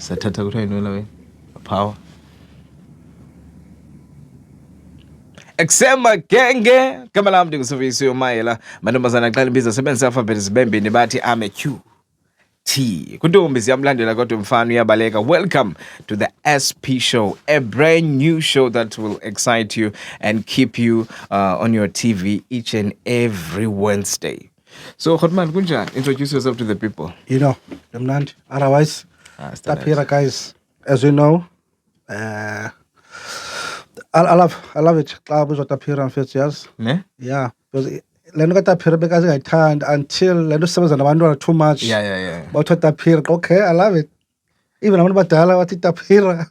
sathatha kuthiwa yintoni wena power Eksema genge gama lam ndingusovisi umayela mantombazana xa libiza sebenzisa alphabet zibembini bathi ame Q T kuntombi ziyamlandela kodwa mfana uyabaleka. Welcome to the SP show, a brand new show that will excite you and keep you on your TV each and every Wednesday. So Khotman kunjani? Introduce yourself to the people. You know, Mnandi. Otherwise, Tapira guys, as you know, I love it. Club is what Tapira and 50 years. Ne? Yeah, because le nto Tapira because I turned until le nto sebenza nabantu too much. Yeah. But what Tapira, okay, I love it. Even abantu badala wathi Tapira.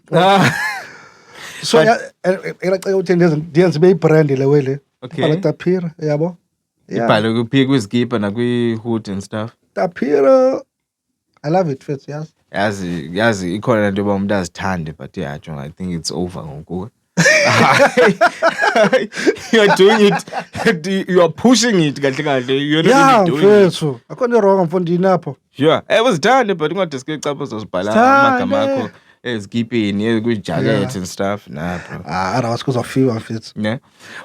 So yeah, elacela ukuthi ndiyenze be brand le wele. Okay. Tapira, yabo. Yeah. Ibhalo kuphi kwizikipa nakwi-hood and stuff. Tapira, I love it, 50 years. Yazi ikhona lento yoba umuntu azithande but yeah, I think it's over ngoku. You're doing it. You are pushing it kahle. You're not really doing it. Akho wrong mfondini apho. Sure. Uzithande but ungadeske capha uzosibhala amagama akho ezikipini kwi-jacket and stuff. Nah, bro. Otherwise kuzofika mfethu. Yeah.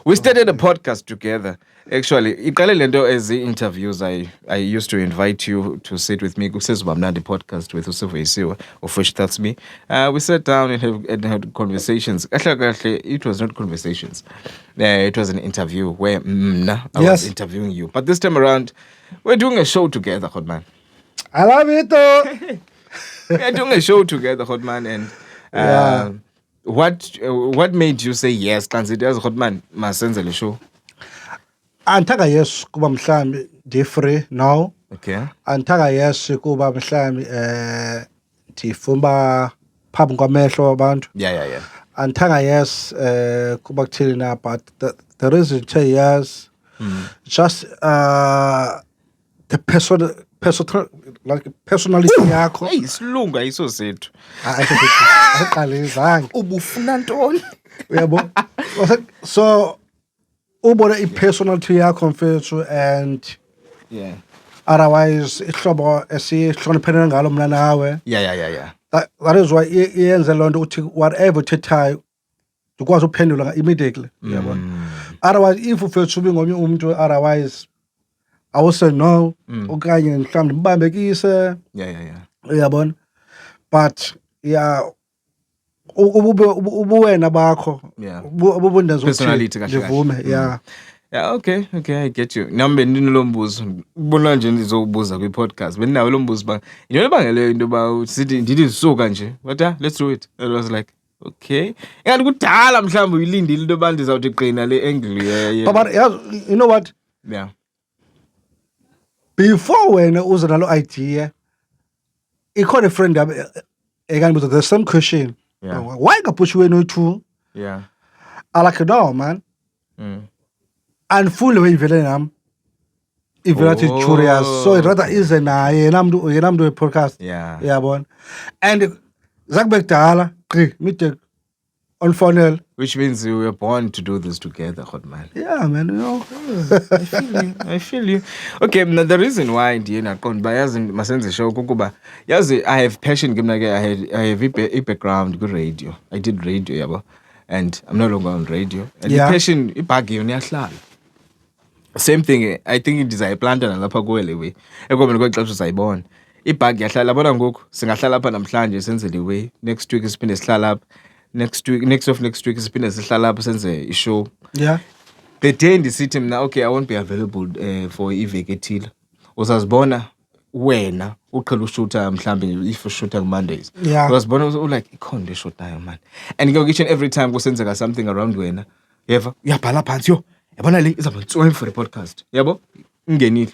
We started a podcast together. Actually, iqale lento as interviews I used to invite you to sit with me kuSezibha Mnandi podcast with uSivuyisiwe of which that's me. We sat down and had conversations. Kahle, it was not conversations. It was an interview where I was interviewing you. But this time around, we're doing a show together, Khotman. I love it though. We're doing a show together, Khotman, and what made you say yes? Consider Khotman masenze le show. Antaka yes kuba mhlambi different now. Okay. Antaka yes kuba mhlambi ndifumba phambi kwamehlo abantu. Yeah. Antaka yes kuba kuthini na but the reason to yes just the personality yakho. Hey, isilungu ayiso sethu. Ayiqalizanga. Ubufuna ntoni? Uyabo? So ubona i-personality yakho mfethu and yeah, otherwise ihlobo esihloniphene ngalo mna nawe. Yeah. That is why iyenze loo nto uthi whatever uthethayo ukwazi uphendula immediately. Uyabona? Otherwise if ufethu ubingomnye umuntu otherwise I will say no okanye mhlawumbe mbambekise. Yeah. Uyabona? But yeah, ubuwena bakho. Yeah. Ubundenza Personality kahle. Yeah. Yeah, okay, I get you. Nambe ndinolo mbuzo. Ubona nje ndizobuza kwi-podcast. Bendinawo lo mbuzo ba. Yintoni bangeleyo into ba sithi ndithi zisuka nje. But let's do it. I was like, okay. Engathi kudala mhlawumbe uyilindile into ba ndizawuthi qina le angle. Yeah. But you know what? Yeah. Before wena uze nalo idea, ikhona a friend yami ekangibuza the same question. Yeah. Why kapush wena u2? Yeah. I like no man. And full way ivele nami. Ivela thi curious. So it rather is na yena mntu we podcast. Yeah. Uyabona. And zakube kudala meet on phone. Which means we were born to do this together, Khotman. Yeah, man, you know. I feel you. Okay, the reason why ndiye naqonda yazi masenze show kukuba yazi I have passion I have a background with radio. I did radio yabo and I'm no longer on radio. And the passion ibhagi yona iyahlala. Same thing, I think ndizayiplanta nalapha kuwele we. Ekomeni kwexesha uzayibona. Ibhagi yahlala bona ngoku singahlala lapha namhlanje senze le way. Next week siphinde sihlala lapha. Next week siphinde sihlala lapha senze ishow. Yeah. The day ndisithi mna okay I won't be available for iveki ethile. Usazibona wena uqhela ushoota mhlambe if ushoota Mondays. Yeah. Usazibona like ikhonde short nayo man. And each and every time kusenzeka something around wena. Yeva uyabhala phansi yo. Yabona le izaba ntsomi for the podcast. Yabo? Ungenile.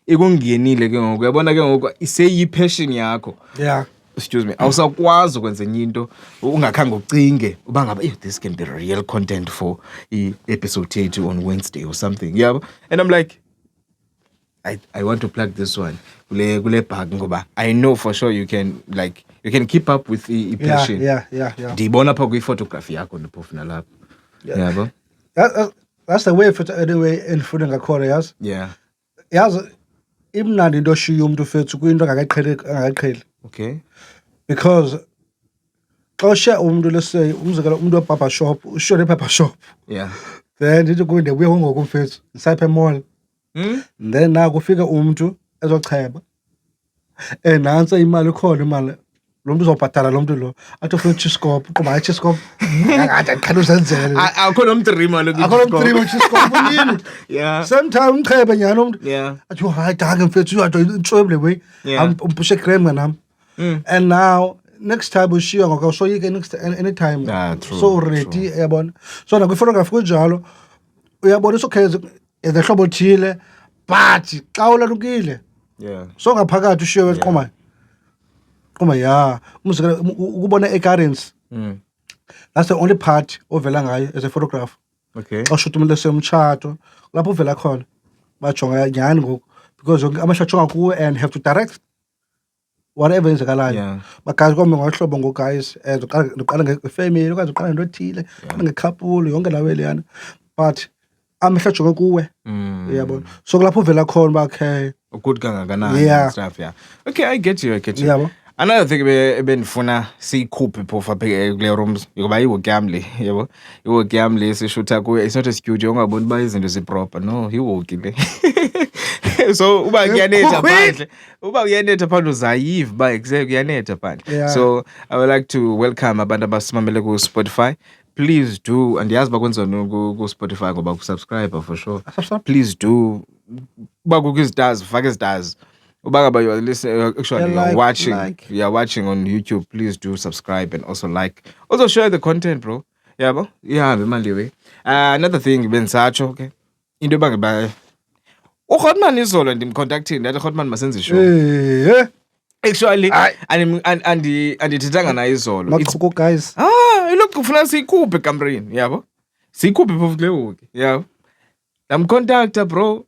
Ikungenile ke ngoku. Uyabona ke ngoku iseyi passion yakho. Yeah. Excuse me. Awusakwazi ukwenza enye into ungakhange ucinge uba ngaba this can be real content for episode 8 on Wednesday or something. Yeah. And I'm like I want to plug this one. Kule bag ngoba I know for sure you can keep up with the passion. Yeah. Ndibona pha kwi-photography yakho ndiphofu nalapha. Yabo. That's the way for anyway in food ngakhona yazi. Yeah. Yazi imnandi into oshiya umuntu fethu kuyinto angaqheli. Okay. because xa ushiya umuntu, let's say umzekelo umuntu we-barber shop, ushiya ne-barber shop, Yeah. then ndithi kuye ndibuye ngoku mfethu ndisapha emall, then naku ufike umntu ezocheba, nantsi imali ikhona imali, lo mntu uzawubhatala lo mntu lo athi ufuna utshiskop, uqoba hayi tshiskop ade ndiqhela uzenzele, Akho nomtrima lo. akho nomtrima utshiskop unini. Yeah. Same time umchebe nyhani umntu Yeah. athi hayi danke mfethu uyato intswebule wey, Yeah. umpushe krem nganam. And now next time ushiya ngoku awusoyike next anytime, True, so ready, uyabona. So nakwi-photography kunjalo, uyabonisa okay ezehlobo thile, but xa ulalukile Yeah. so ngaphakathi ushiye weqoma ya umzekelo ukubona e-currency, that's the only part ovela ngayo as a photographer. Okay. Xa ushuta umuntu esemtshato lapho uvela khona bajonga nyhani ngoku, because yonke amashot ajonga kuwe and have to direct whatever enzekalayo. Yeah. Bagazi kwami ngohlobo ngoku guys, ndiqala ngefamily okanye uqala ngento ethile, uqala ngekhapuli yonke lawo leyana, but amehlo ajonge kuwe, uyabona. So kulapho uvela khona uba okay, Good kangakanani Yeah. stuff, yeah. Okay, I get you. yabo. Another thing benifuna siyikhuphe phofu apha kule rooms yokuba iwork yam le, yabo. Iwork yam le sishutha kuyo, it's not a studio ungaboni uba izinto ziproper. No, iwork le. So uba kuyanetha phandle, uzayiva uba exactly kuyanetha phandle. Yeah. So I would like to welcome abantu abasimamele ku Spotify. Please do, andiyazi uba kwenziwa ku Spotify ngoba kusubscribe for sure. Please do, uba kukho izitars, fake izitars. Uba ngaba you are listening, actually Yeah, you are watching on YouTube, please do subscribe and also like. Also share the content, bro. Yabo? Ihambe imali we. Another thing bendisatsho, okay. Into ebangela uRhotman izolo ndimcontacting ndathi Rhotman masenze show. Actually andithethanga naye izolo. Maqhuko guys. Ilokhu kufuna siyikhuphe ekamrini, yabo. Siyikhuphe phofu kule week, yabo. Ndamcontacta bro.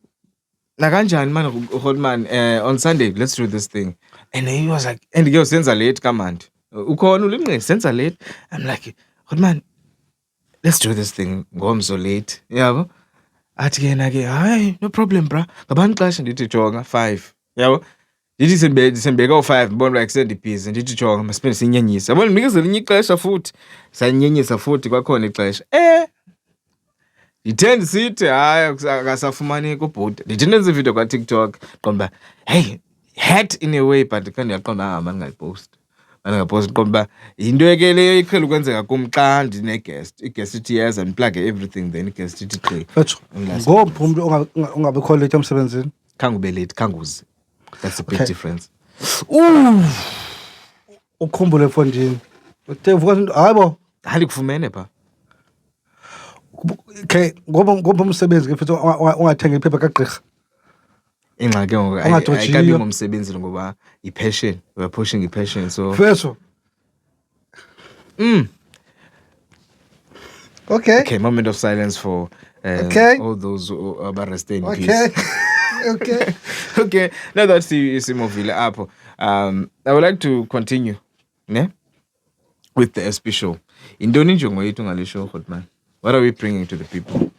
Nakanjani man Rhotman, on Sunday let's do this thing. And he was like, and ke senza late kamandi. Ukhona ulimnqe senza late. I'm like, Rhotman, let's do this thing ngomso late, yabo. Athi yena ke hayi no problem bra. Ngabani xesha ndithi jonga 5, yabo. Ndithi sembeka u5 mbona like sendibhizi ndithi jonga masiphinde sinyenyise. Yabo ndinikeze linye ixesha futhi. Sanyenyisa futhi kwakhona ixesha. Ndithe ndisithi hayi akasafumaneki ubhuti. Ndithi ndenze ividiyo kwa-TikTok qomba hey hat in a way, but kanti ndiyaqonda mandingayipost. Qomba uba yinto ke leyo iqhela ukwenzeka kum xa ndine-guest. I-guest ithi yeza ndiplage everything, then i-guest ithi qi. Fethu ngophi umuntu ongabikho late emsebenzini? Khange ube late, khange uze. That's a big difference. Ukhumbule efondini hayi bo Ndikufumene pha. okay, ngoba umsebenzi ke fethu ungathenga iphepha kagqirha. Ingxaki ngoku Ungadojiyo. ayikabi ngomsebenzi ngoba i-passion, we are pushing i-passion, so Fethu okay, moment of silence for Okay. all those who are resting in okay, peace. Okay, now that's isimovile apho. I would like to continue with the SP show. Intoni injongo yethu ngale show, Rhotman? What are we bringing to the people?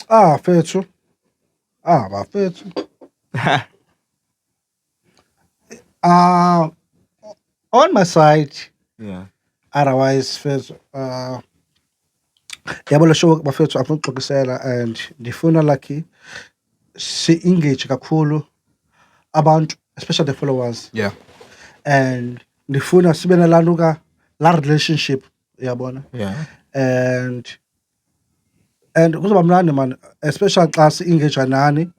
Fethu bafethu on my side, Yeah. otherwise fethu yabo le show bafethu afuna ukuxokisela, and ndifuna like si-engage kakhulu abantu, especially the followers, Yeah. and ndifuna sibe nalantuka la relationship, uyabona. Yeah. And kuzoba mnandi man, especially xa si-engage nani,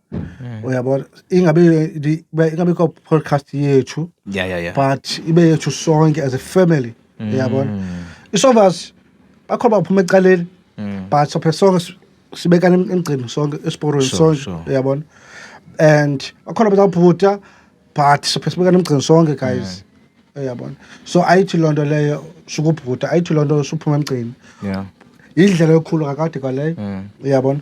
uyabona, ingabikho podcast yethu, Yeah. but ibe yethu sonke as a family, uyabona. Isovers bakhona baphuma ecaleni, but sophe sonke sibekane emgcini sonke esiporweni sonke, Sure. uyabona. And bakhona bazawubhuta, but sophe sibekane emgcini sonke guys, uyabona. So ayithi loo nto leyo sukubhuta, ayithi loo nto suphuma emgcini. Yeah. Indlela yokhulu kakade kwaleyo, uyabona.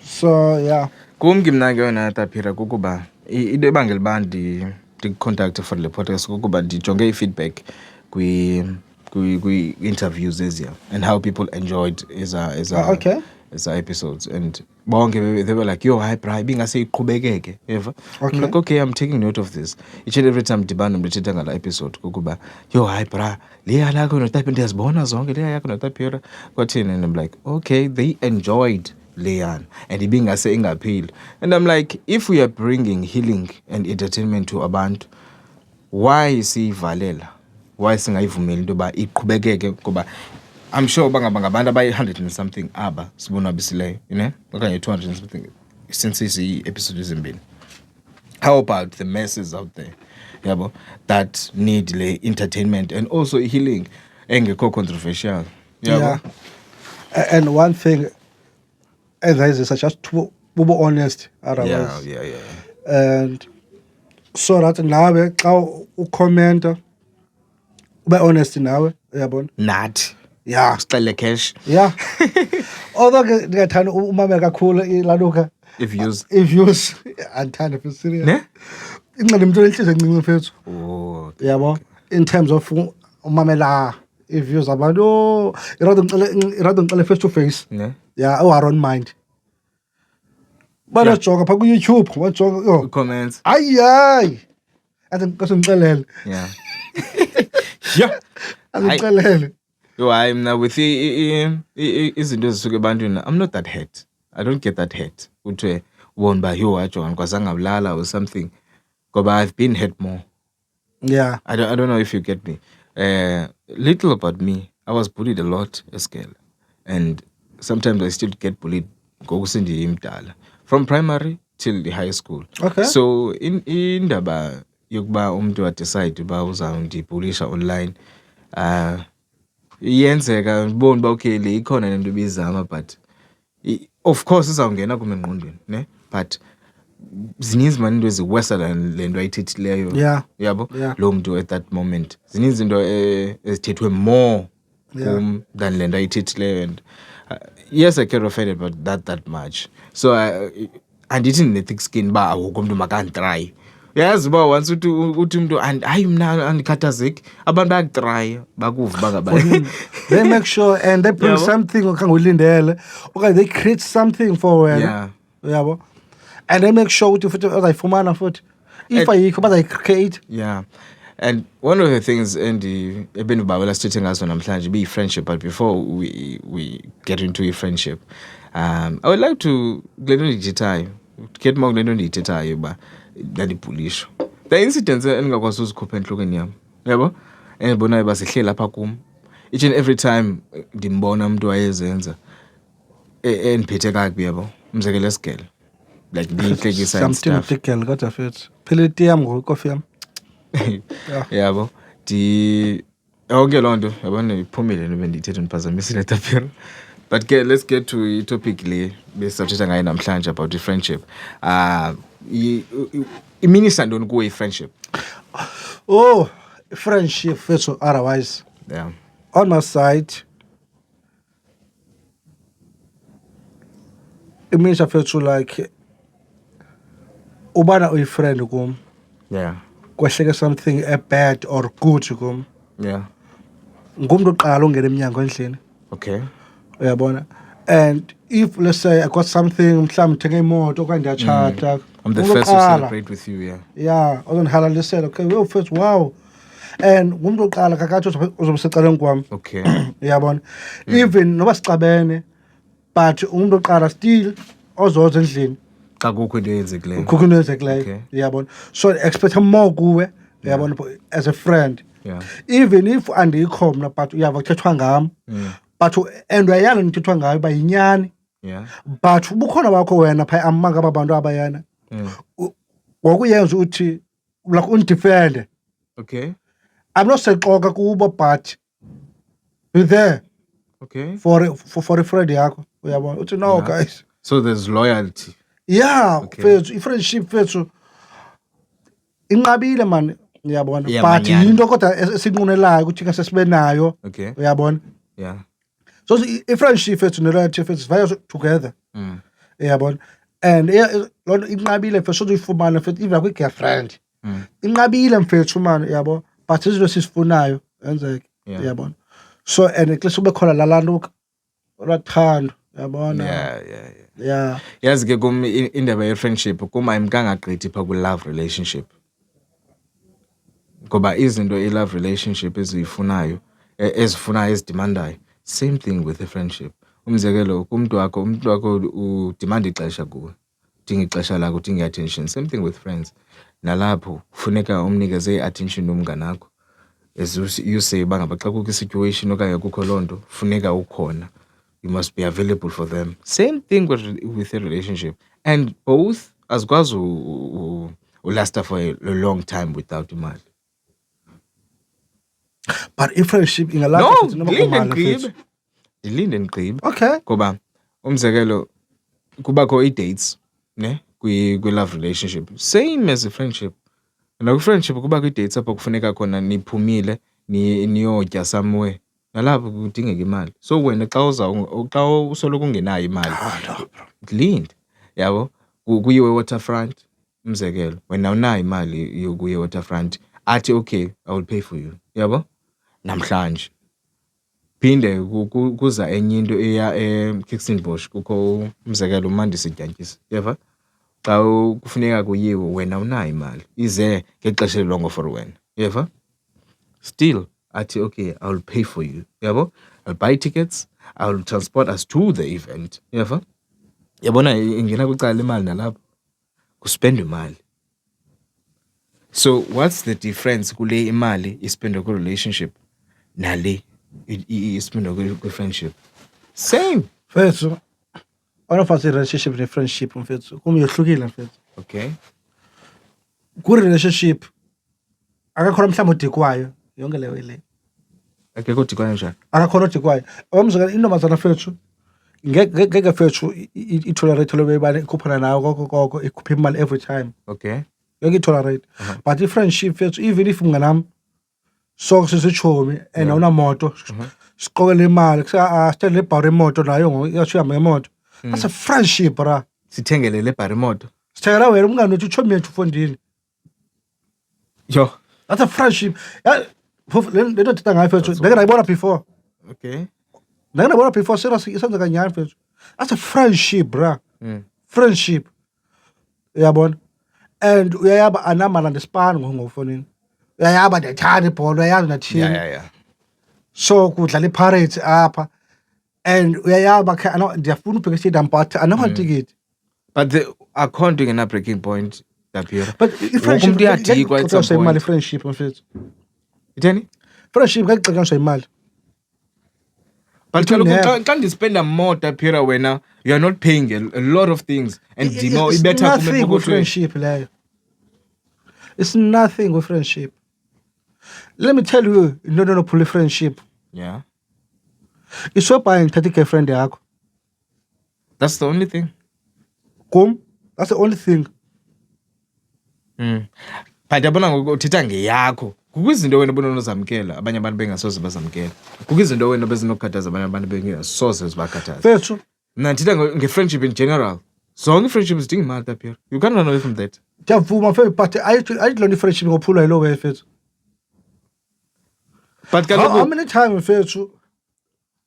So yeah, Kum ke mna ke yona taphira kukuba into ebangela uba ndikucontact for le podcast kukuba ndijonge i-feedback kwi-interviews eziya and how people enjoyed okay. episodes, and bonke they were like, yo, hi bra, ibingase iqhubekeke, ever. Okay. I'm like, okay, I'm taking note of this. Each and every time ndibana ndithetha ngala episode kukuba, yo, hi bra, leya lakho notype ndiyazibona zonke, leya yakho notype yora kwathini, and I'm like, okay, they enjoyed Leyan and ibingase ingaphili. And I'm like, if we are bringing healing and entertainment to abantu, why siyivalela? Why singayivumeli into yoba iqhubekeke? Kuba I'm sure bangabantu abayi-100 and something aba sibonwabisileyo, you know, okanye 200 and something since ii-episode ezimbini. How about the masses out there, yabo, that need le entertainment and also healing engekho controversial, yabo? Yeah. And one thing, as I say, just to be honest, otherwise. Yeah. And so that nawe xa ukhomenta ube honest nawe, uyabona? Nathi Yeah. sixele cash Yeah. Although ke ndingathanda umamela kakhulu ilaluka if views andithanda for serious. ne? Incede umuntu enhliziyo encinci mfethu. Oh, Yabo, in terms of umamela views abantu irado ngicele face to face. ne? Yeah, I don't mind. But Yeah. joga pha ku YouTube, wajoga yo. Comments. Ayi. Athi ngicela Yeah. Yeah. ngicela. Yo, I'm now with izinto ezisuka ebantwini. I'm not that hurt. I don't get that hurt. Uthe won by yo wajonga kwazange ngabulala or something. Ngoba I've been hurt more. Yeah. I don't know if you get me. Little about me. I was bullied a lot as girl. And sometimes I still get bullied ngokusindi imdala. From primary till the high school. Okay. So indaba yokuba umuntu decide uba uzawundibhulisha online, iyenzeka ubone uba okay le ikhona lento ibizama, but of course izawungena kum engqondweni, ne? But zininzi mani into eziwesa le nto ayithethileyo. Yeah. Yabo? Yeah. Lo mntu at that moment. Zininzi into ezithethwe more than le nto ayithethileyo. And yes, I get offended, but that much. So andithi ndine-thick skin uba awukho umntu makanditry. Yazi uba once uthi umntu hayi mna andikhathazeki, abantu bayakutraya bakuva bangabanye. They make sure and they bring something okhange ulindele. Okay, they create something for wena. Yeah. Yabo. And they make sure ukuthi futhi azayifumana futhi. If ayikho bazayicreate. Yeah. And one of the things ebendibawela sithethe ngazo namhlanje be-friendship, but before we get into a friendship, I would like to kule nto ndiyithethayo, get more kule nto ndiyithethayo uba ndandibhulishwa. The incidents endingakwazi uzikhupha entlokweni yam, yabo, endibonayo uba zihleli apha kum. Each and every time ndimbona umntu wayezenza endiphethe kakubi, yabo, umzekelo esigele, like ndiyihlekisa and stuff. Something girl kodwa futhi. Phela iti yami ngokofi yami. Yabo, yonke loo nto yabona iphumile nto bendiyithetha ndiphazamisile Tapiro. But let's get to i-topic le besizawuthetha ngayo namhlanje about i-friendship. Iminisa ntoni kuwe i-friendship? Oh, friendship fethu otherwise. Yeah. On my side, it means I feel like ubana uyi-friend kum. Yeah. Kwehleke something bad or good kum. Yeah. Ngumuntu oqala ongena eminyango endlini. Okay. Uyabona? And if let's say I got something mhlawumbe ngithenge imoto okanye ndiyatshata. I'm the first to celebrate with you, yeah. Yeah, uzondihalalisela. Okay, well first wow. And ngumuntu oqala kakathi uzobe secaleni kwami. Okay. Uyabona? Even noba sixabene but umuntu oqala still ozoza endlini. Xa kukho into eyenzekileyo. Kukho into eyenzekileyo. Okay. Uyabona? So expect more kuwe, uyabona, as a friend. Yeah. Even if andikho mna but uyava kuthethwa ngam. But and uyayana nithethwa ngayo ba yinyani. Yeah. But ubukhona bakho wena pha amanga abantu abayana. Ngokuyenza uthi like undefend. Okay. I'm not sexoka kubo but you're there. Okay. For a friend yakho. Uyabona? Uthi no guys. So there's loyalty. Yeah, Okay. fethu i-friendship fethu inqabile man, uyabona, Yeah, but manyani. into kodwa esinqunelayo ukuthi ke sesibe nayo, Okay. uyabona. Yeah. So i-friendship fethu ne-loyalty fethu vaya together, uyabona. And loo nto inqabile fethu sozoyifumana fethu even kwi-girlfriend. Inqabile mfethu man, uyabo, but izinto sisifunayo yenzeke, Yeah. uyabona. So and xa sube khona laa nto lathando, Yabona. Yeah. Yazi ke kum indaba ye-friendship kum ayimkangagqithi phaa kwi-love relationship. Ngoba izinto i-love relationship ezifunayo ezidimandayo, same thing with a friendship. Umzekelo umntu wakho udimanda ixesha kuwe, udinga ixesha lakho, udinga i-attention. Same thing with friends. Nalapho kufuneka umnikeze i-attention umnganakho. As you say uba ngaba xa kukho i-situation okanye kukho loo nto funeka ukhona. You must be available for them. Same thing with a relationship. And both azikwazi ulasta for a long time without imali. But i-friendship ingalast No, futhi noma kumali futhi. Ndilinde ndigqibe. Okay. Ngoba umzekelo kubakho ii-dates ne kwi-love relationship. Same as a friendship. Nakwi-friendship kubakho ii-dates apho kufuneka khona niphumile niyotya somewhere. Nalapho kudingeka imali. So wena xa usoloko ungenayo imali, ndilinde. Yabo? Kuyiwe e-waterfront, umzekelo. Wena awunayo imali yokuya e-waterfront. Athi okay, I will pay for you. Yabo? Namhlanje. Phinde kuza enye into eya eKirstenbosch kukho umzekelo uMandisi Dyantyisa. Yeva? Xa kufuneka kuyiwe wena awunayo imali. Ize ngexesha elilongo for wena. Yeva? Still athi okay, I will pay for you. Yabo? I'll buy tickets, I will transport us to the event. Yeva? Yabona ingena kwicala imali nalapho. Kuspend imali. So what's the difference kule imali ispendwe ku-relationship nale ispendwe kwi-friendship? Same. Mfethu, awunafasi i-relationship ne-friendship mfethu. Kum yohlukile mfethu. Okay. Ku-relationship akakhona mhlawumbe odikwayo yonke leyo ile. Akekho odikwayo njani? Akakhona odikwayo. Umzekelo intombazana fethu ngeke fethu itolerate lo beyibane ikhuphana nayo koko ikhupha imali every time. Okay. Ngeke itolerate. But i-friendship fethu even if mnganami so sisichomi and awunamoto siqokele imali sicela lebhari imoto nayo iyashiya ngemoto. That's a friendship bra. Sithengele le bhari imoto. Sithengela wena umngani wethu uchomi yethu ufondini. Yo. That's a friendship. Le nto thetha ngayo fethu ngeke ngayibona before. Okay. Ngeke ngayibona before serious isenzeka nyani fethu. That's a friendship bra. Friendship. Uyabona? And uyayaba anamala ndespan ngofonini. Uyayaba ndiyathanda ibhola uyayazi nathini. Yeah. So kudlala iPirates apha. And uyayaba ndiyafuna ubheka stadium but anakho ticket. But account ingena breaking point lapha. But i-friendship umuntu uyadikwa at some imali point. friendship mfethu. Itheni? Friendship ngexexiswa imali. But xa ndispenda more tapira wena, you are not paying a lot of things and It's better nothing with friendship leyo. It's nothing with friendship. Let me tell you, no pull friendship. Yeah. It's so buying 30 girlfriend yakho. That's the only thing. Kum, that's the only thing. But yabona ngokuthetha ngeyakho. Kukho izinto wena bonozamkela abanye abantu bengasoze bazamkela. Kukho izinto wena bezinokukhathaza abanye abantu bengasoze zibakhathaza. Fethu. Mna ndithetha nge-friendship in general. Zonke i-friendship zidinga imali tapira. You can't run away from that. Ndiyavuma fethu but ayidlona i-friendship ngophula yilo way fethu. But How many times fethu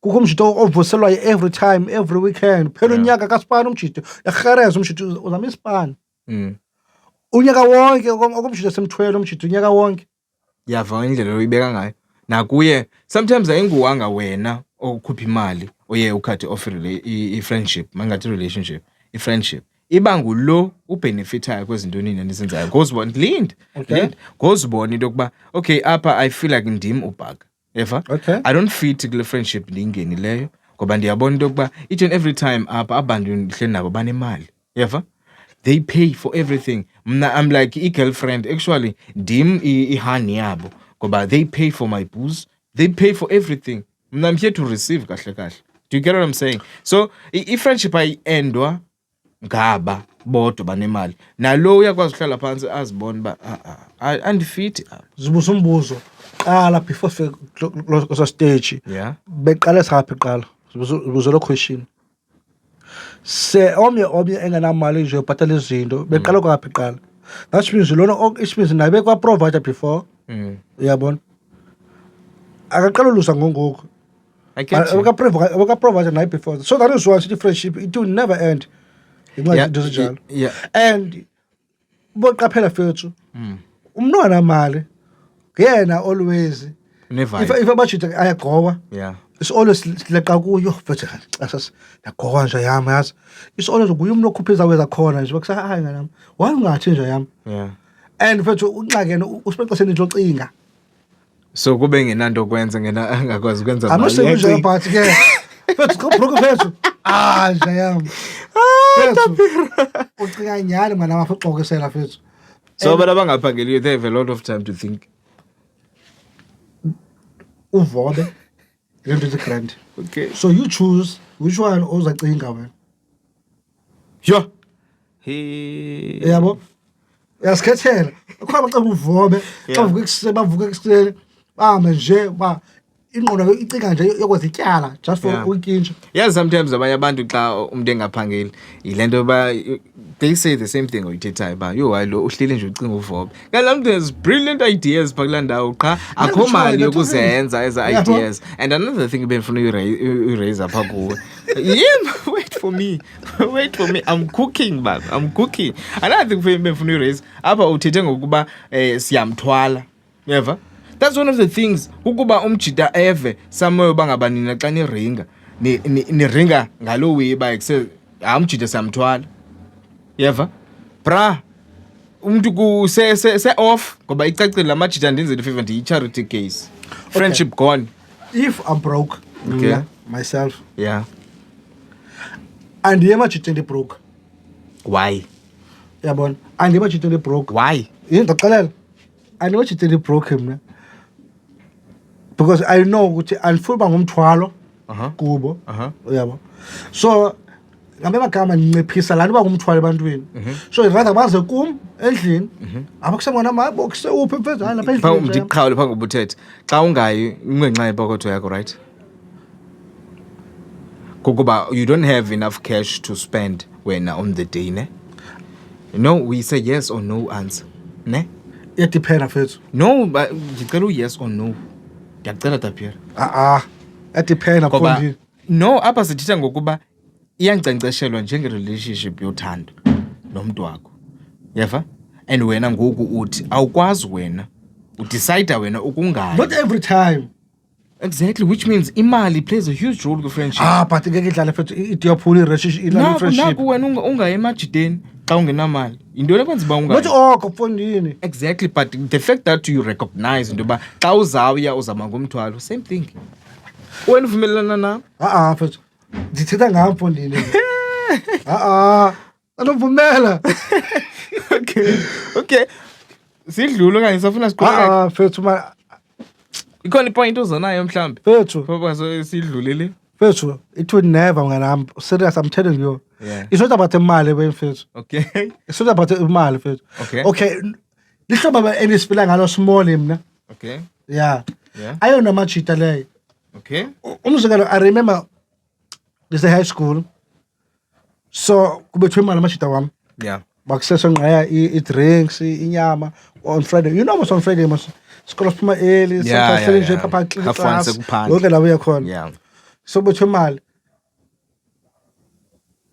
kukho umjito ovuselwa every time, every weekend. Phela unyaka kaSpan umjito. Yakhareza umjito uzama iSpan. Unyaka wonke okumjito semthwele umjito unyaka wonke. Yava indlela oyibeka ngayo. Nakuye sometimes ayinguwanga wena okhupha imali oye ukhathe off i-friendship, mangathi relationship, i-friendship. Iba ngulo ubenefitayo kwezinto nini nisenzayo. Ngozibona lind. Ngozibona into yokuba okay apha I feel like ndim ubhaka. Eva? Okay. I don't fit kule friendship ndingenileyo ngoba ndiyabona into yokuba each and every time apha abantu ndihle nabo banemali. Eva? They pay for everything. Mna I'm like i-girlfriend. Actually, ndim i-honey yabo. Ngoba they pay for my booze. They pay for everything. Mna I'm here to receive kahle kahle. Do you get what I'm saying? So, i-friendship ayiendwa ngaba bodwa banemali. Nalo uyakwazi ukuhlala phansi azibona ba andifit. Zibuza umbuzo. Qala before lo stage. Yeah. Beqala saphi qala. Zibuza lo question. Se omnye engenamali nje ubhatala izinto beqala kwaphi qala. That means lona it means nabe kwa provider before. Uyabona? Akaqala ulusa ngongoko. I get you. Wakaprova the night before. So that is why the friendship it will never end. Yeah. And boqaphela fethu. Umntwana mali. Ngena always. Never. If abajita ayagowa. Yeah. It's always leqa kuyo but asas nagowa nje yami yazi. It's always kuyo umuntu okhuphiza weza khona nje bakusa hayi nami. Wangathi nje yami. Yeah. And fethu unxakene usipexeseni nje ocinga. So kube ngenanto kwenza ngena angakwazi ukwenza I'm not saying nje but ke. Fethu go broke fethu. Nje yami. Fethu. Ucinga nyani manje amafuxokisela fethu. So abantu abangaphangeliyo they have a lot of time to think. Uvobe. Into the grand. Okay. So you choose which one ozacinga wena. Yo. He. Yabo. Uyasikhethela. Ukhona bacela uvobe, xa uvuka ekuseni bavuka ekuseni. Nje ba ingqondo icinga nje yokwenza ityala just for ukintsha. Yeah, sometimes abanye abantu xa umuntu engaphangeli ilento ba they say the same thing oyithethayo ba yo hayi lo uhleli nje ucinga uvobe. Kanti there's brilliant ideas phakula ndawo qha akho mali yokuzenza as ideas. And another thing benifuna uyiraise apha kuwe. Yeah, wait for me. I'm cooking man. Another thing benifuna uyiraise apha uthethe ngokuba siyamthwala. Yeva? That's one of the things ukuba umjida eve somewhere bangaba nina xa niringa ni ringa ngalo way ba ekse umjida samthwala. Yeva? Bra umuntu ku se off ngoba icacile lamajida ndenzele favor ndi charity case. Friendship gone. If I'm broke, okay. Myself. Yeah. And yemajida broke. Why? Yabona. And yemajida broke. Why? Ngixoxelela. And yemajida broke mina. Because I know ukuthi andifuba ngumthwalo kubo uyabo so ngambe magama nginciphisa lana uba ngumthwalo ebantwini so rather baze kum endlini abakusemona mabokuse uphi mfethu lapha endlini ndiqhawule phambi ubuthethe xa ungayi ungenxa ipokotho yakho right kukuba you don't have enough cash to spend wena on the day ne we say yes or no answer ne yadiphenda fethu no ngicela yes or no ngiyacela Tapiera yadiphenda mfondini no apha sithetha ngokuba iyankcenkceshelwa njenge-relationship yothando nomuntu wakho yeva and wena ngoku uthi awukwazi wena udecide wena ukungayi not every time exactly which means imali plays a huge role ku-friendship but ngeke idlale fethu idiyaphula i-friendship naku wena ungayi emajideni xa ungenamali yintoni ekwenza uba ungayi not oko mfondini exactly but the fact that you recognize into yoba xa uzawuya uzama ngomthwalo same thing wena uvumelelana nam fethu ndithetha ngam mfondini anovumela okay sidlule okanye safuna siqhubeke fethu ikhona ipoint ozonayo mhlawumbi fethu ngoba sidlulile fethu it would never nganam serious I'm telling you it's not about imali wena fethu okay it's not about imali fethu okay lihlobo enisifila ngalo small mina okay yeah ayona majita leyo okay umzekelo I remember this high school so kubethwe imali amajita wami bakusesonqaya i-drinks inyama on Friday you know what's on Friday mas sikolo siphuma early sometimes nje papa class lonke la uyakhona so kubethwe imali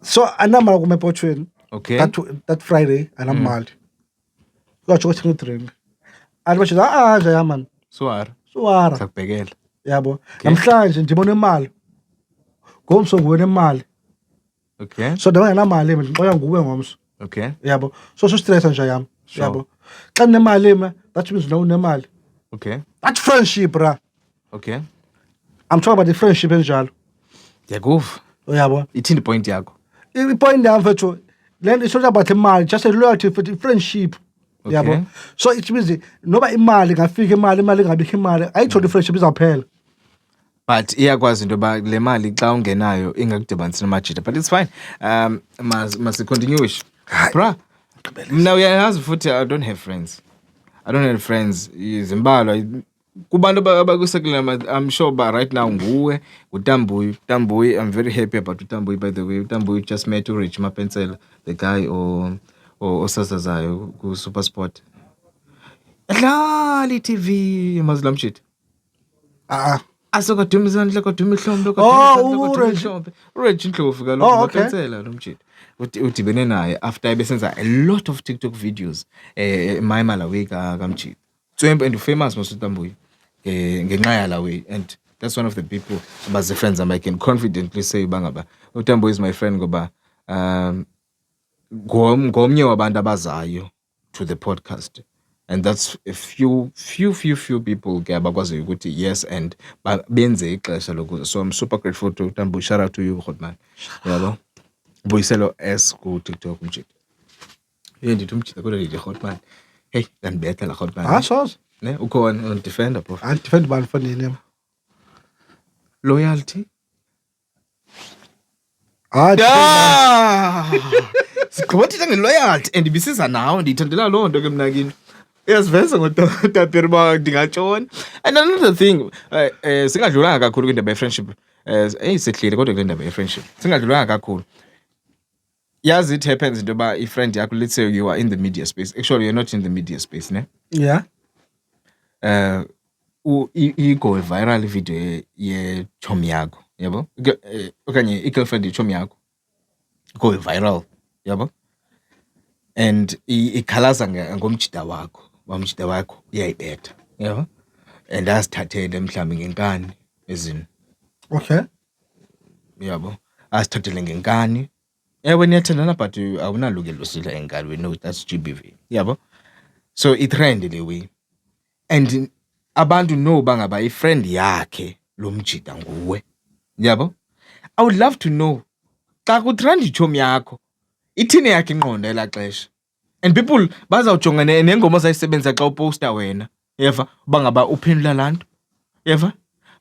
so anamali kumepotweni okay that Friday anamali kwathi ukuthi ngidrink alibathi nje yaman suwara sakubhekela yabo namhlanje ndibona imali ngomso nguwena imali okay so ndangenamali mina ngixoxa nguwe ngomso okay yabo so stress nje yami yabo xa nemali mina that means no unemali okay that friendship bra okay I'm talking about the friendship enjalo yakuva uyabo ithini point yakho i-point yami mfethu lento is not about imali just a loyalty for the friendship yabo so it means noba imali ngafika imali ngabikho imali ayitholi friendship izawuphela but iyakwazi into yoba le mali xa ungenayo ingakudibanisi namajita but it's fine masicontinue bra mna uyayazi futhi I don't have friends izimbalwa kubantu abakusekela I'm sure ba right now nguwe uTambuyi I'm very happy about uTambuyi by the way uTambuyi just met Rich Mapensela the guy osasazayo ku SuperSport dlali TV mazlam shit asokoduma izandla koduma ihlombe uReggie. ihlombe. uReggie Ndlovu Oh, kaloku okay. ngapensela lo mjidi. Udibene naye after ebesenza a lot of TikTok videos my Malawi kaMjidi. And famous most uTambuyi ngenxa yalawe, and that's one of the people abazi friends I can confidently say bangaba uTambuyi is my friend ngoba ngomnye wabantu abazayo to the podcast, and that's a few people ke abakwaziyo ukuthi yes and benze ixesha lokuza. So I'm super grateful to Tambu. Shout out to you Hotman. Yabo Buyiselo S ku TikTok Mjidi. Ndithi Mjidi kodwa ndithi Hotman. Hey, ndibetha la Hotman. Soz. Ne ukhona on defender bro. Defend bani fanele. Loyalty. Sigqothile ngeloyalty and ibisiza nawe ndiyithandela loo nto ke mna kini. Iyasiveza ngoTapiri ba ndingatshona. And another thing, singadlulanga kakhulu kwindaba ye-friendship. Sehlile kodwa kule ndaba ye-friendship. Singadlulanga kakhulu. Yazi it happens into yoba i-friend yakho, let's say you are in the media space. Actually, you're not in the media space, ne? Yeah. Go viral video ye-chomi yakho, yabo? Okanye i-girlfriend ye-chomi yakho. Go viral, yabo? And ikhalaza ngomjida wakho. Wamjida wakho iyayibetha, yabo? And asithathele mhlawumbi ngenkani ezini. Okay. Yabo? Asithathele ngenkani. When niyathandana but awunalungelo losila enkani, we know that's GBV, yabo? So i-trend le way. And abantu know bangaba i-friend yakhe lo mjida nguwe, yabo? I would love to know xa kutrend ichomi yakho ithini yakhe ingqondo elaa xesha, and people bazawujonga nengoma ozayisebenza xa uposta wena, yeva uba ngaba uphendula laa nto, yeva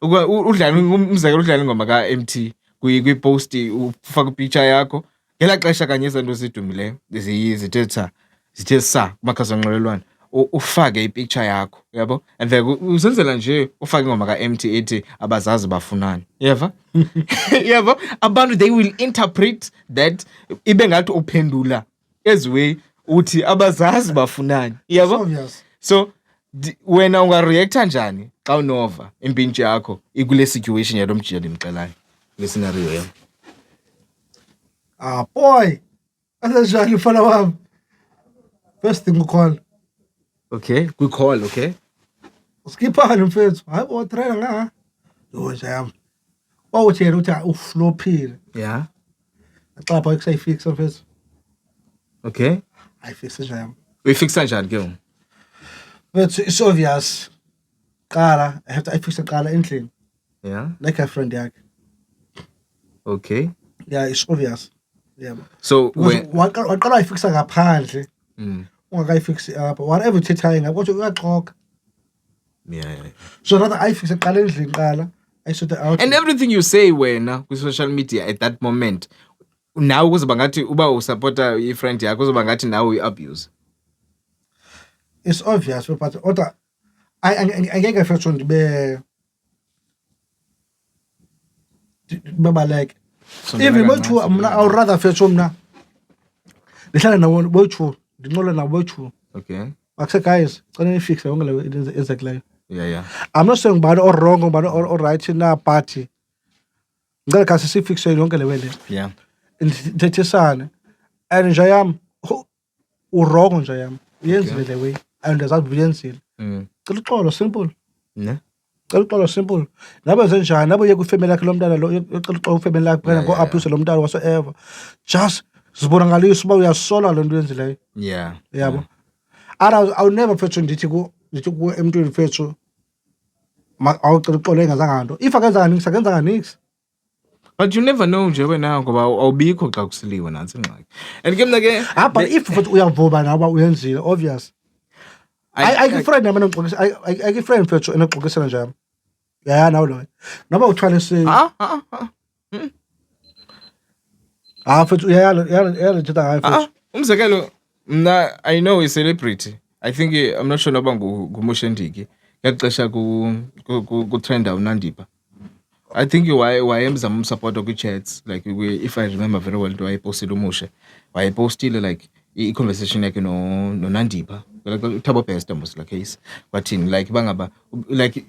umzekelo udlala ingoma ka-MT kwiposti ufaka ipicture yakho ngelaa xesha kanye eza nto zidumileyo zithe sa kumakhasi onxibelelwano ufake ipicture yakho, yabo? And then uzenzela nje ufake ingoma ka-MT ethi abazazi bafunani, yeva? Yabo? Abantu they will interpret that ibe ngathi uphendula as way uthi abazazi bafunani, yabo? Obvious. So wena ungareacta njani xa unova impintshi yakho ikule situation yalo mjida ndimxelayo le scenario yam? Boy. Asenjani mfana wami? First thing ukhona. Okay, kwi-call, okay? Uskiphani mfethu. Hayi bo trainer nga. Yo jam. Wawuthi yena uthi uflophile. Yeah. Xa pha ekusayifixa mfethu. Okay. Ayifixe jam. Uyifixa njani ke wena? But it's obvious. Qala, I have to ayifixe qala endlini. Yeah. Like a friend yakhe. Okay. Yeah, it's obvious. Yeah. So when waqala ayifixa ngaphandle. Ungakayifixi apha. Whatever uthethayo ngabe kodwa uyaxoka. Yeah. So rather ayifixe qala endlini qala. Ayisort out. And everything you say wena kwi-social media at that moment, nawe kuzoba ngathi uba usupporta i-friend yakho kuzoba ngathi nawe uyi-abuse. It's obvious, but oda angeke mfethu ndibe babaleke. Even both mna I would rather mfethu mna ndihlala nawo both ndinqola nabo both. Okay. Akuse guys, cela nifixe yonke le ezekileyo. Yeah. I'm not saying about or wrong but or right na party. Ngicela kasi sifixe yonke le wele. Yeah. Ndithethisane. And nje yam urong nje yam. Yenzile le way. And there's that buyenzile. Cela uxolo simple. Ne? Cela uxolo simple. Nabe zenjani nabe uye kwifamily yakhe lo mntana lo ucela uxolo kwifamily yakhe phela ngo abuse lo mntana whatsoever. Just zibonakalisa uba uyasola lo nto yenzileyo. Yeah. Yabo. I will never fethu ndithi ku emntwini fethu awucela uxolo engazanga nto. If akenzanga nix akenzanga nix. But you never know nje wena ngoba awubikho xa kusiliwe nansi ingxaki. And ke mna ke But if fethu uyavuba nawe uyenzile obvious. I friend nami noxolisa I friend fethu enoxolisana njalo. Yeah nawo lo. Noma uthwale se fethu uyayala thetha ngayo fethu. Umzekelo mna I know a celebrity. I think I'm not sure noba nguMoshendiki. Yaxesha ku trend uNandipha. I think wayemzama umsupport kwi-chats like if I remember very well wayepostile uMushe. Wayepostile like i-conversation yakhe noNandipha. Like Thabo Bester most like case. But in like bangaba like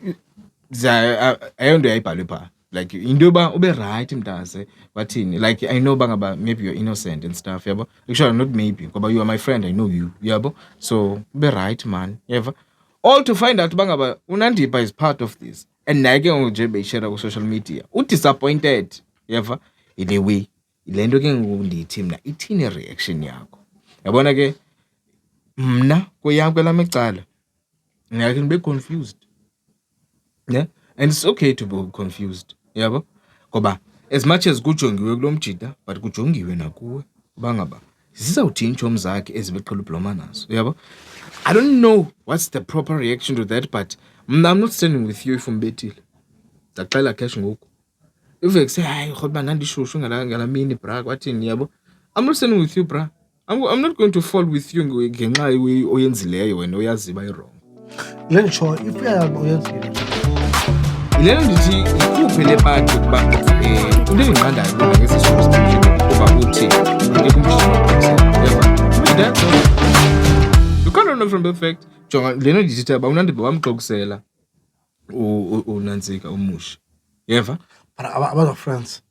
ayonto yayibhalwe phaa. Like into yoba ube right mntase wathini. Like I know bangaba maybe you're innocent and stuff, yabo. Actually not maybe, ngoba you are my friend, I know you, yabo. So ube right man, yabo. All to find out bangaba uNandipha is part of this. And naye ke ngoku nje beyishare ku social media. Udisappointed, yabo. In a way, le nto ke ngoku ndithi mna ithini reaction yakho? Yabona ke mna kweyam kwelam icala ngake ndibe confused. Yeah, and it's okay to be confused, yabo, ngoba as much as kujongiwe kulo mjida but kujongiwe nakuwe uba ngaba zizawuthini iintshomi zakhe ezibeqela ubhloma nazo, yabo. I don't know what's the proper reaction to that, but mna I'm not standing with you if umbethile. Ndaxela cash ngoku if you say hayi rhoba nandishushu ngala mini bra kwathini, yabo. I'm not standing with you bra. I'm not going to fall with you ngenxa oyenzileyo wena oyazi uba i-wrong. Le ntsho if uyayazi uyenzile Yilena ndithi ikhuphe le part ukuba into endinqandayo ukuba ngesi-social media kuba uthi ngeke you can't know from the fact. Jonga lena ndithi uba uNandipha wamxokusela uNantsika umushi, yeva. but abazo friends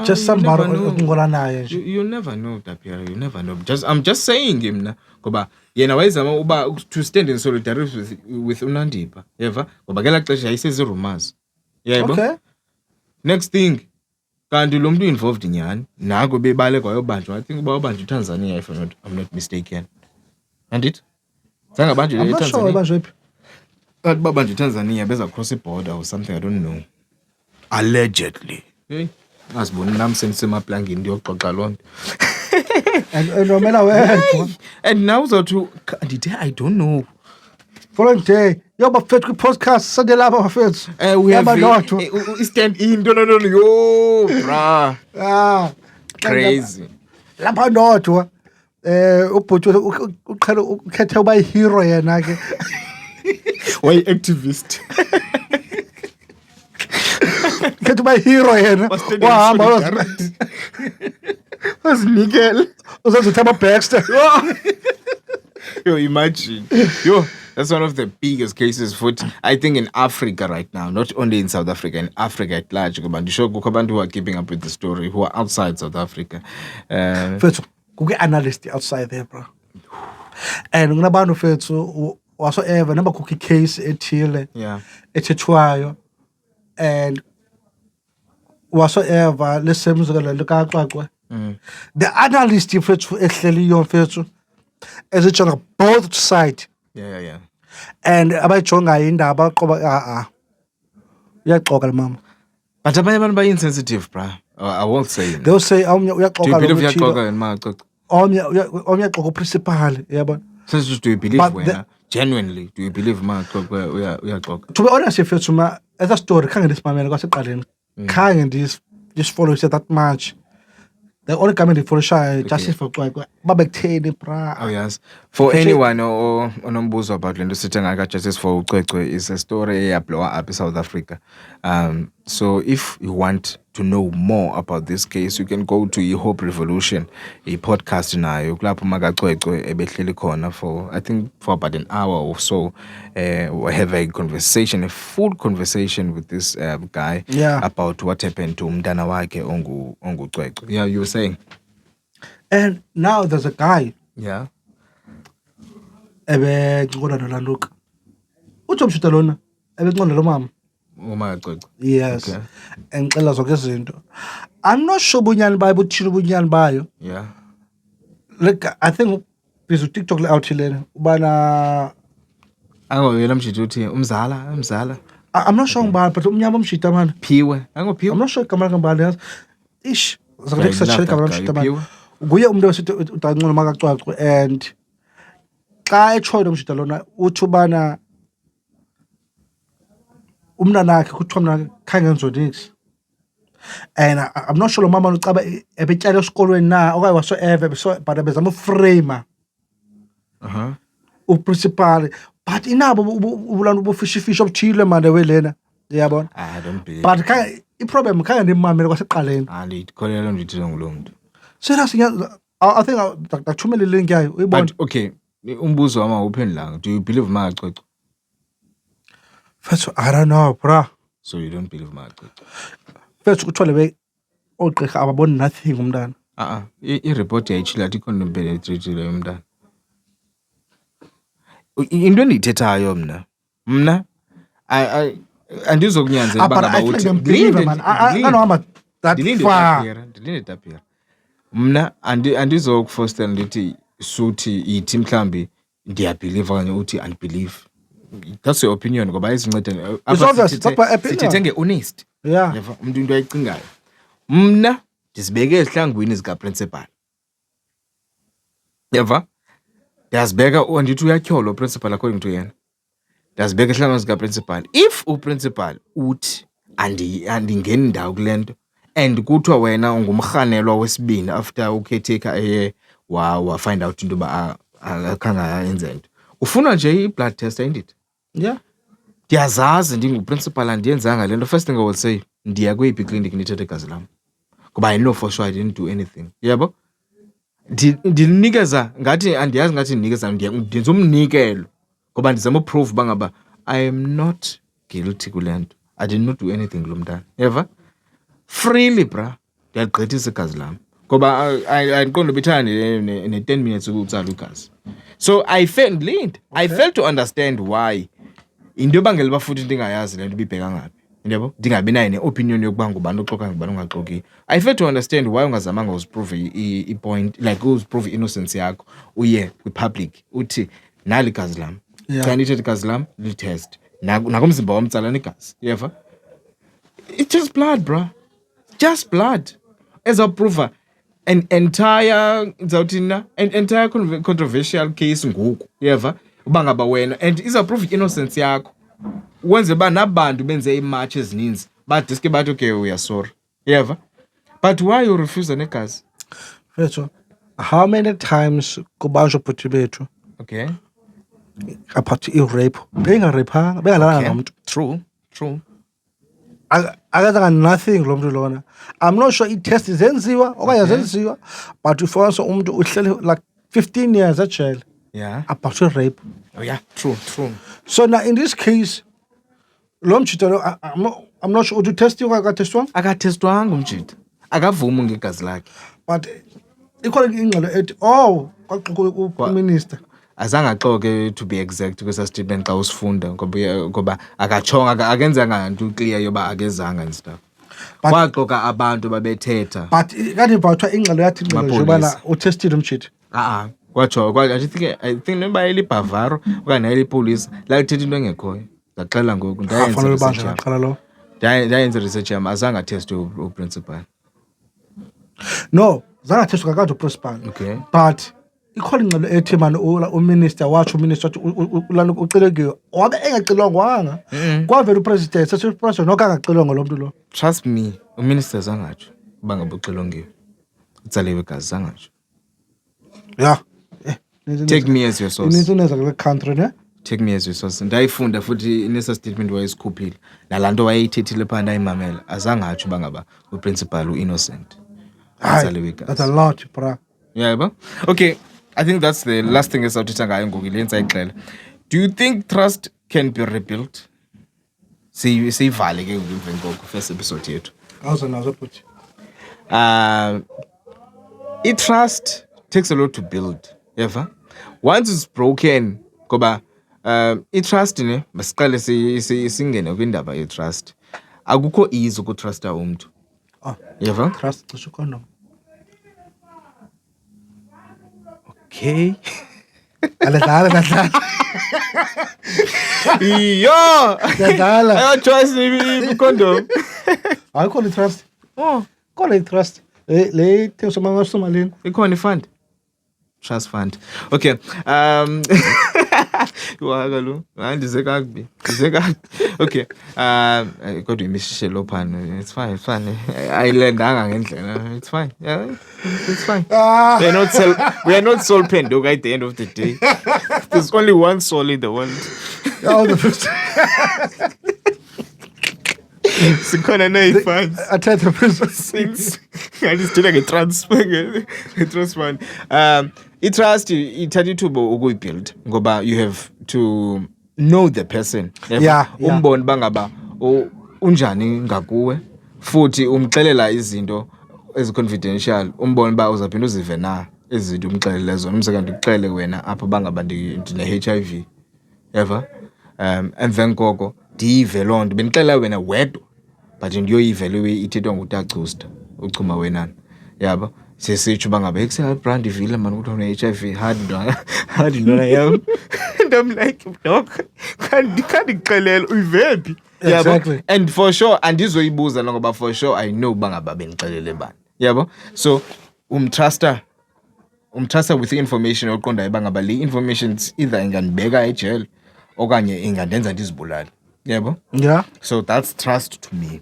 just somebody ongola naye nje. You never know, Tapiara, you never know. I'm just saying him na ngoba yena wayezama uba to stand in solidarity with uNandipha, yeva, ngoba ngela xesha yayisezi rumors, yebo. Okay. Next thing kanti lo muntu involved nyani nako bebalekwa yobanjwa. I think uba ubanjwa eTanzania if I'm not mistaken. And it zange banjwe I'm not sure eTanzania. banjwe phi. Kanti babanjwa eTanzania beza cross the border or something, I don't know. Allegedly. Hey, asiboni nami senisemaplangi ndiyoxoxa loo nto. and nomela wedwa And now uzawuthi kanti I don't know. following day yoba fethu kwi-podcast sande lapha bafethu We have Abadodwa. stand in no yo bra. Crazy. lapha ndodwa ubhuti uqhela ukhethe uba yi-hero yena ke Why activist? ukhethe uba yi-hero yena Wastanding wahamba solidarity. Wazinikela. uzozuthi ama-Baxter Yo, imagine. Yo, that's one of the biggest cases for I think in Africa right now, not only in South Africa, in Africa at large. Ngoba ndisho kukho abantu who are keeping up with the story, who are outside South Africa. fethu kuke-analyst outside there bro and kunabantu fethu whatsoever noma kukho i-case ethile Yeah. ethethwayo and whatsoever lesemzekelo likaxaxwe the analyst fethu ehleliyo fethu ezijonga both side Yeah. and abayijongayo indaba aqoba uyaxoka le mama But abanye abantu ba-insensitive, bra. I won't say. they'll say omnye Do you uyaxoka believe lo uyaxoka wena maxoxa? omnye uyaxoka uprincipal yabona. Since do you believe But wena? Genuinely, do you believe maxoxa uyaxoka? To be honest fethu ma esa story khange ndisimamele kwaseqaleni khange ndisifollow that much. The only comment for Justice for Xwexwe babekutheni bra. Oh yes. For anyone onombuzo about lento sithi ngaka Justice for Xwexwe is a story blow up in South Africa. So if you want to know more about this case, you can go to iHope Revolution, a podcast nayo kulapho makaXwexwe ebehleli khona for I think for about an hour or so. We have a conversation, a full conversation with this guy about what happened to umntana wakhe ongu Xwexwe. Yeah, you were saying. And now there's a guy Yeah. ebencokola noLaluka. Uthi umshuta lona ebencokola lo mama. uMaXwexwe. Yes. Okay. Engixela zonke izinto. I'm not sure ubunyani bayo buthini ubunyani bayo. Yeah. Like I think bizu TikTok le out lena ubana Angoyela mshito uthi umzala. I'm not sure ngibani but umnyama umshita man. Phiwe. Angophiwe. I'm not sure igama lakhe ngibani. Ish. Zakuthi search igama lomshita man. Phiwe. Kuye umuntu osithi udancola makaXwexwe and xa echoyo nomshita lona uthi ubana umnanakhe kuthiwa mna khange ngenzonix and I'm not sure lo mama ucaba ebetyala esikolweni na okanye whatsoever but bezama uframe uprincipal but inabo ubulana ubufishifishi obuthile manje welena uyabona. I don't believe. But iproblem khange ndimamele kwaseqaleni. Andikholelwa ndithile ngulo muntu. Serious I think ndathumela ilink yayo uyibona. But okay, umbuzo wami awuphendulanga. Do you believe maXwexwe? First, I don't know, bra. So you don't believe magqwetha? First, kuthiwa oogqirha ababoni nothing umntana. iripoti yayitshilo athi ikhona impenetrate yomntana. Into endiyithethayo mna andizokunyanzela But I feel like them believer, man. I don't know how much that far. ndilinde tapira mna andizokufostela ndithi suthi ithi mhlambi ndiyabhiliva okanye uthi andibhilive. That's your opinion ngoba izinceda It's obvious, it's about opinion. sithethe nge-honest. Yeah. Yeva umuntu into ayicingayo. Mna ndizibeke ezihlangwini zikaprincipal. Yeva ndiyazibeka andithi uyatyholwa uprincipal according to yena. Ndiyazibeka ezihlangwini zikaprincipal. If uprincipal uthi andingeni ndawo kule nto and kuthiwa wena ungumrhanelwa wesibini after ukhetheka wafind out into yoba akhange ayenze nto, ufuna nje i-blood test ayindithi. Yeah. Ndiyazazi ndinguprincipal andiyenzanga le nto. First thing I will say, ndiya kweyiphi ikliniki ndithethe igazi lam ngoba I know for sure I didn't do anything. Yabo ndilinikeza ngathi andiyazi ngathi ndinikeza ndenza umnikelo ngoba ndizama uprove uba ngaba I am not guilty kule nto. I did not do anything kulo mntana. Yeva freely bra ndiyagqithisa igazi lam ngoba andiqondi ubithana ne-10 minutes ukutsala igazi. So I failed to understand why into yobangela uba futhi ndingayazi le nto ibibheka ngaphi. Yabo ndingabi nayo ne-opinion yokuba ngubani oxoka ngubani ongaxokiyo. I failed to understand why ungazamanga uziprove i-point, like uziprove innocence yakho uye kwi-public uthi nali igazi lam. Yeah. Xa ndithethe igazi lam litest nakumzimba wamtsalana igazi. Yeva it's just blood bro, just blood ezawuprova an entire controversial case ngoku. Yeva uba ngaba wena and izawuprove i-innocence yakho wenze ba nabantu benze imatch ezininzi badiske bathi okay uyasora. Yeva but why you refuse negazi? First, how many times kubanjwa bhuti bethu Okay, apart i-rape bengareyphanga bengalalanga nomntu true. akazanga nothing lo mntu lona. I'm not sure i-test zenziwa okanye zenziwa, but ufumanisa umntu uhlele like 15 years ejele Yeah. about i-rape. Oh yeah, true. So now in this case lo mjito lo I'm not sure utestiwe akatestwanga, Akathestwanga umjita, akavumi ngegazi lakhe. but ikhona ingxelo ethi kwaxoxa uminister Azange axoke to be exact kwesa statement xa usifunda ngoba akatshonga akenzanga nto clear yoba akezanga and stuff. Kwaxoka abantu babethetha. but kanti bawuthiwa ingxelo yathi ingxelo nje ubana utestile umjito. Kwatsho I think noba elibhavaro okanye elipolisa lathetha into engekhoyo. Ndaxela ngoku Afanele ubanjwe ngaqala lo. ndayenza research yam azange athestwe uprincipal. No, zange athestwe kakade uprincipal. Okay. But ikhona ingxelo ethi man uminister watsho uminister wathi lana ucelekiwe wabe engacelwangwanga kwavela upresident sethi upresident nokangacelwanga lo mntu lo. Trust me, uminister zangatsho uba ngabe uxilongiwe utsaliwe igazi zangatsho. Yeah. Take me as your source. Inintuneza kule country ne. Take me as your source. Ndayifunda futhi inesa statement wayesikhuphile nalanto wayeyithethile phaa ndayimamela azange atsho uba ngaba uprincipal u-innocent. Utsaliwe igazi. That's a lot, bra. Yeah, but okay, I think that's the last thing esawuthetha ngayo ngoku le ntsayixela. Do you think trust can be rebuilt? Siyivale ke emveni koko first episode yethu. Awuzonazo bhuti. I-trust takes a lot to build. Yeva once it's broken ngoba i-trust ne masiqale singene kwindaba ye-trust. Akukho easy ukutrusta umntu. Yeva Trust cishe condom. Okay. Aladala. Yo! Yadala. I trust me condom. Ayikho le trust. Oh, Khona i-trust. Le thengiswa mangasomalini. ikhona i-fund. Trust fund. Okay. Iwaka lo. Ndize kakubi. Okay. Kodwa imishishe lo phana. It's fine. Ayilendanga ngendlela. It's fine. Yeah. It's fine. We are not soul pendog at the end of the day. There's only one soul in the world. Oh, the first. Sikhona neyifunds. Athethe phezulu. Since ngalisithula nge-trust fund. I-trust ithatha ithuba ukuyibuild ngoba you have to know the person. Yeah. Umbone bangaba unjani ngakuwe futhi umxelela izinto ezi-confidential umbone ba uzaphinda uzive na izinto umxelele zona umzekelo ndikuxele wena apha bangaba ndine-HIV yeva and then koko ndiyive loo nto bendixelela wena wedwa but ndiyoyive le ithethwa ngutacusta uchuma wenani yaba sesitsho bangaba ekusebra ndivile mani kuthiwa une-HIV hard ntwana yam and I'm like dog khandikuxelela uyivephi yabo Exactly. and for sure andizoyibuza lo ngoba for sure I know bangaba bendixelele bani yabo so umtrusta with i-information oqondayo bangaba le information either ingandibeka ejele okanye ingandenza ndizibulale yabo Yeah. so that's trust to me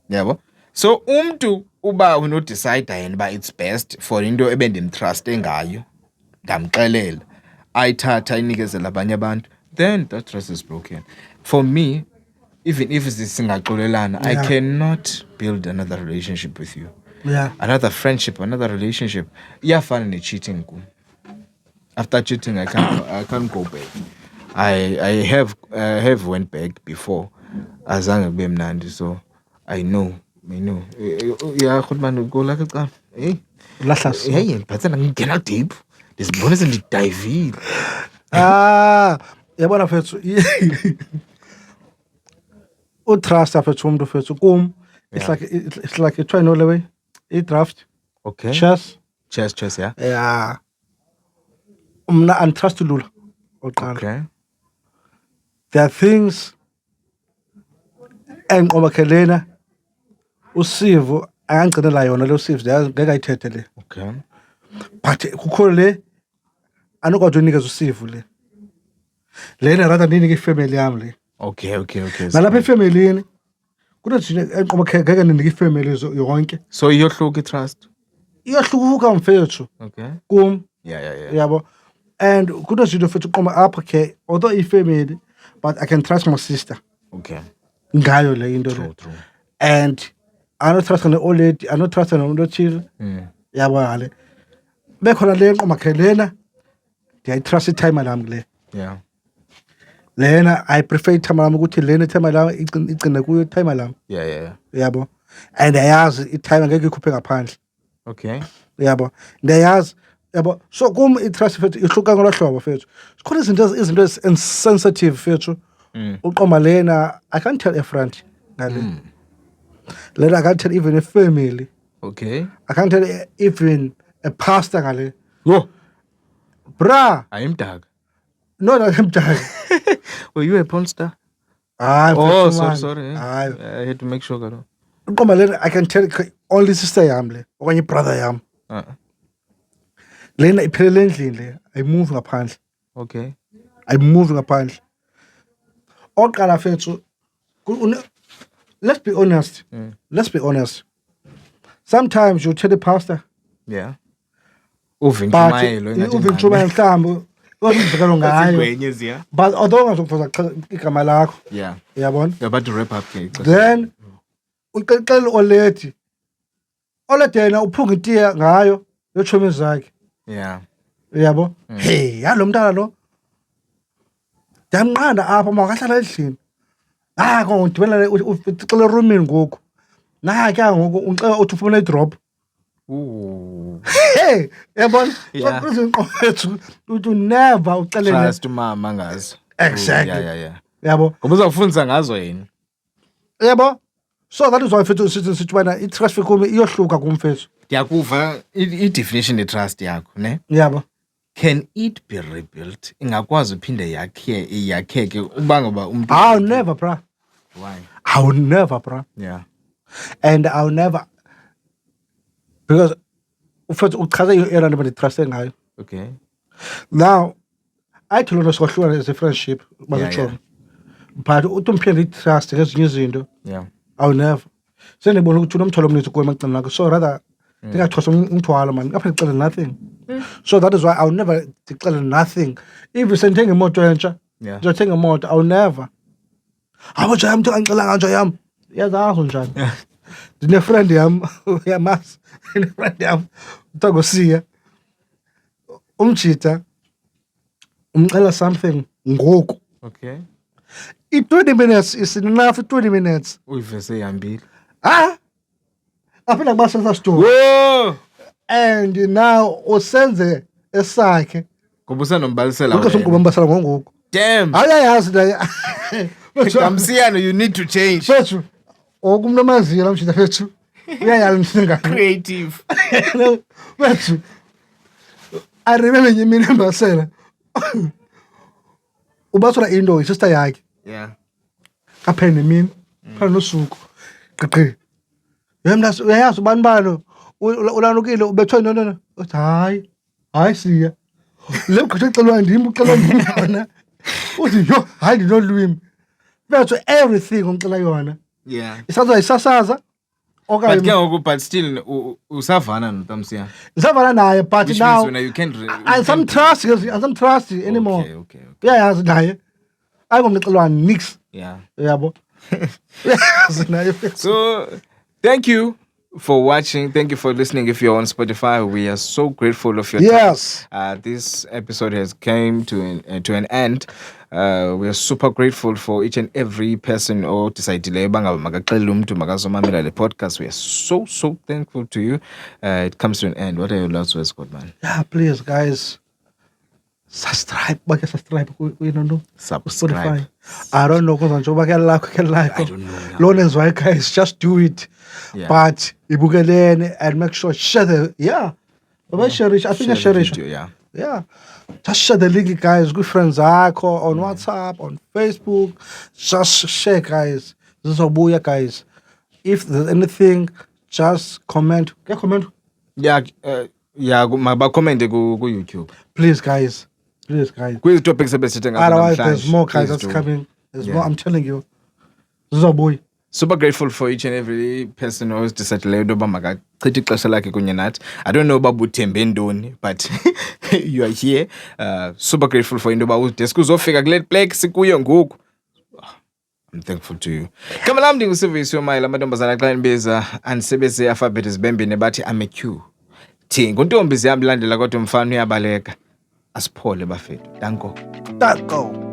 yabo so umntu uba unodicide yena uba it's best for into ebendimtruste ngayo ndamxelela ayithatha ayinikezela abanye abantu then that trust is broken for me. Even if singaxolelana, I cannot build another relationship with you. Yeah. Another friendship, another relationship. Iyafana ne-cheating kum. After cheating, I can't go back. I have went back before. Azange kube mnandi, so I know. Yeah, good man, go like it. Hey, Lahlas. hey, but then I'm getting deep. This bonus in the dive. Yabona mfethu. Utrust afethu umuntu mfethu kum. It's like you try no way. I-draft. Okay. Chess, yeah. Yeah. Umna untrust lula. Oqala. Okay. There are things enqomakhelena usivu angangcinela yona lo sivu ngeke ayithethe le. Okay. But kukho le anokwazi unikeza usivu le. Lena rather ndinike ifamily yami le. Okay. Nalapha efamilini kunezinto enqomakheleka ndinike ifamily yonke. So iyohluka i-trust. Iyahluka mfethu. Okay. Kum. Yeah. Yabo. And kunezinto mfethu uqoma apha ke although ifamily but I can trust my sister. Okay. Ngayo le into le. True. And I don't trust an old lady, I don't trust an old child. Yabo hale. Bekhona le enqomakhelena ndiyayitrust time lami le. Yeah. Lena I prefer time lami ukuthi lena time lami igcine kuyo time lami. Yeah. Yabo. And ayazi i-time ngeke ikhuphe ngaphandle. Okay. Yabo. Ndiyazi yabo. So kum i-trust fethu ihluka ngolo hlobo fethu. Sikhona izinto insensitive fethu. Uqoma lena I can't tell a friend ngale. Lena I can't tell even a family. Okay. I can't tell even a pastor ngale. Yo. Bra. I'm Doug. No, I'm Doug. Were you a porn star? Oh, sorry. I had to make sure. Uqoma lena I can tell only sister yami le okanye brother yami. Lena iphelele endlini le I move ngaphandle. Okay. I move ngaphandle. Oqala fethu let's be honest. Let's be honest. Sometimes you tell the pastor. Yeah. But uvinchumayelo mhlambe ozivekelo ngayo. But although ngazokufoza igama lakho. Yeah. Yabona? You're about to wrap up here. Then uqeqela oledi. Oledi yena uphunga itiya ngayo yochomi zakhe. Yeah. Yabo? Hey, yalo mntana lo. Ndamnqanda apha makahlala endlini. Ngidibela ucela roomini ngoku. Ke ngoku uncela uthi ufuna i-drop. Hey, yabona? Izinqoqethu uthi never ucelele. Trust mama ngazo. Exactly. Yeah. Yabo? Ngoba uzawufundisa ngazo yena. Yabo? So that is why fethu sithi bana i-trust kum iyohluka kumfethu. Ndiyakuva i-definition ye-trust yakho, ne? Yabo? Can it be rebuilt? Ingakwazi uphinde yakheke uba ngoba umuntu. I'll never, bro. Why? I'll never, bro. Yeah. And I'll never, because ufethu uchaze i-era nabanditruste ngayo. Okay. Now I told us sohlukana as a friendship bazotsho. But uthi umphinde i-trust ngezinye izinto. Yeah. I'll never. Sendibona ukuthi unomtholo omninzi kuwe emagcini lakho. So rather ndingathosa umthwalo man. Ngapha ndicela nothing. So that is why I'll never declare nothing. If sendithenga imoto entsha, ngizothenga imoto, I'll never. Hawu nje umuntu angicela kanje yami. Yazazi njani? Ndine friend yami, uyamazi. Ndine friend yami. Utagosiya. Umjita umcela something ngoku Okay. 20 minutes is enough. 20 minutes. Uyivese ihambile. Aphinda kubasesa story. Whoa! And now usenze esakhe. Ngoba usanombalisela Lokho somgquba mbasala ngoku. Damn. Ayayazi naye. Damsiyano, you need to change. Fethu. Okumntu amaziyo la mshita fethu. Uyayala msinga. Creative. Fethu. I remember mina mbasela. Ubasula into isister yakhe. Yeah. Kaphene mina. Phana nosuku. Qhiqhi. Yena uyayazi ubani ulanukile ubethwe no. Uthi hayi siya. Le mgqithe ecelwa ndim ucelwa yona. Uthi yo hayi ndinolwimi. Bethu everything umcela yona. Yeah. Isasaza. But ke ngoku but still usavana noTamsiyana. Isavana naye but Which now means when you can't I some trust anymore. Okay. Uyayazi naye. Ayingomxelwane nix. Yeah. Yabo. Uyayazi naye. So, thank you for watching. Thank you for listening. If you're on Spotify, we are so grateful of your time. Yes. This episode has came to an end. We are super grateful for each and every person or decidile magaxelela umuntu makazomamela le podcast. We are so thankful to you. It comes to an end. What are your last words, Godman? Yeah, please guys. Subscribe. Subscribe. Subscribe. Spotify. I don't know because I don't know. Lonens why guys just do it. Yeah. But ibukelene and make sure share the share it. I think I share it. Yeah. Just share the link, guys. Good friends on WhatsApp, on Facebook. Just share, guys. This is Obuya, guys. If there's anything, just comment. Can I comment? Yeah, comment go YouTube. Please, guys. Quiz topics Otherwise, there's more, guys. That's coming. There's more. I'm telling you. This is Obuya. Super grateful for each and every person who's decided uba makachithe ixesha lakhe kunye nathi. I don't know uba uthembe ntoni, but you are here. Super grateful for into uba udeske uzofika kule place sikuyo ngoku. I'm thankful to you. Kama lam ndinguService yomayela amantombazana xa ndibeza andisebenzise alphabet zibembene bathi I'm a Q. Thi ngontombi ziyamlandela kodwa umfana uyabaleka. Asiphole bafethu. Danko.